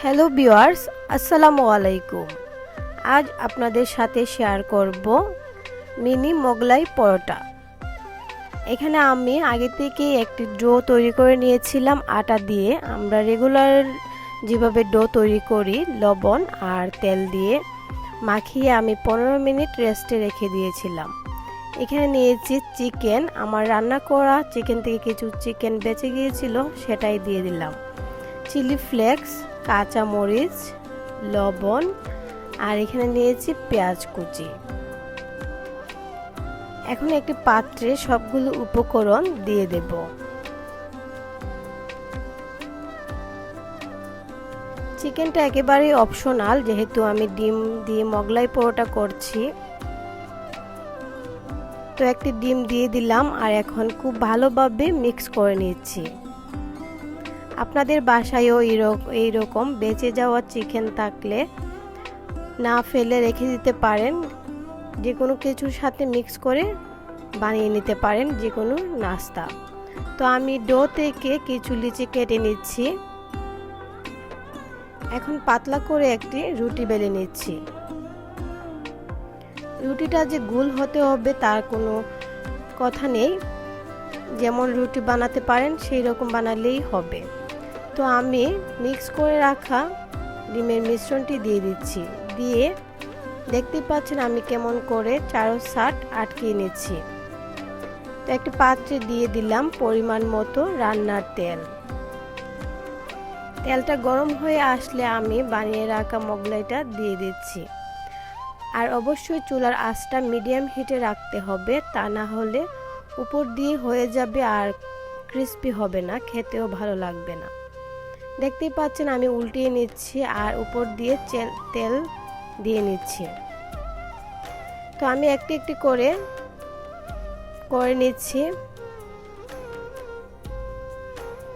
Hello viewers, আসসালামু আলাইকুম। আজ আপনাদের সাথে শেয়ার করব মিনি মোগলাই পরোটা। এখানে আমি আগে থেকে একটি ডো তৈরি করে নিয়েছিলাম আটা দিয়ে। আমরা রেগুলার যেভাবে ডো তৈরি করি লবণ আর তেল দিয়ে মাখিয়ে আমি 15 মিনিট রেস্টে রেখে দিয়েছিলাম। এখানে নিয়েছি চিকেন। আমার রান্না করা চিকেন থেকে কিছু চিকেন বেঁচে গিয়েছিল, সেটাই দিয়ে দিলাম। চিলি ফ্লেক্স, কাঁচা মরিচ, লবণ আর এখানে নিয়েছি পেঁয়াজ কুচি। এখন একটি পাত্রে সবগুলো উপকরণ দিয়ে দেব। চিকেনটা একেবারেই অপশনাল, যেহেতু আমি ডিম দিয়ে মোগলাই পরোটা করছি। তো একটি ডিম দিয়ে দিলাম আর এখন খুব ভালোভাবে মিক্স করে নিচ্ছি। আপনাদের বাসায়ও এইরকম বেঁচে যাওয়া চিকেন থাকলে না ফেলে রেখে দিতে পারেন। যে কোনো কিছুর সাথে মিক্স করে বানিয়ে নিতে পারেন যে কোনো নাস্তা। তো আমি ডো থেকে কিছু লিচি কেটে নিচ্ছি। এখন পাতলা করে একটি রুটি বেলে নিচ্ছি। রুটিটা যে গোল হতে হবে তার কোনো কথা নেই, যেমন রুটি বানাতে পারেন সেই রকম বানালেই হবে। তো আমি মিক্স করে রাখা ডিমের মিশ্রণটি দিয়ে দিচ্ছি। দিয়ে দেখতে পাচ্ছেন আমি কেমন করে চারো সাইড আটকিয়ে নিচ্ছি। তো একটি পাত্রে দিয়ে দিলাম পরিমাণ মতো রান্নার তেল। তেলটা গরম হয়ে আসলে আমি বানিয়ে রাখা মোগলাইটা দিয়ে দিচ্ছি। আর অবশ্যই চুলার আঁচটা মিডিয়াম হিটে রাখতে হবে, তা না হলে উপর দিয়ে হয়ে যাবে আর ক্রিস্পি হবে না, খেতেও ভালো লাগবে না। দেখতেই পাচ্ছেন আমি উল্টিয়ে নিচ্ছি আর উপর দিয়ে তেল দিয়ে নিচ্ছি। তো আমি একটি একটি করে নিচ্ছি।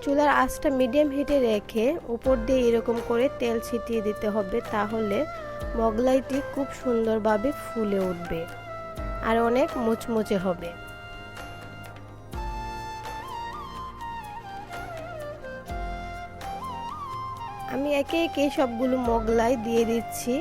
চুলার আঁচটা মিডিয়াম হিটে রেখে উপর দিয়ে এরকম করে তেল ছিটিয়ে দিতে হবে, তাহলে মোগলাইটি খুব সুন্দরভাবে ফুলে উঠবে আর অনেক মুচমুচে হবে। আমি একে একে সবগুলো মোগলাই দিয়ে দিচ্ছি।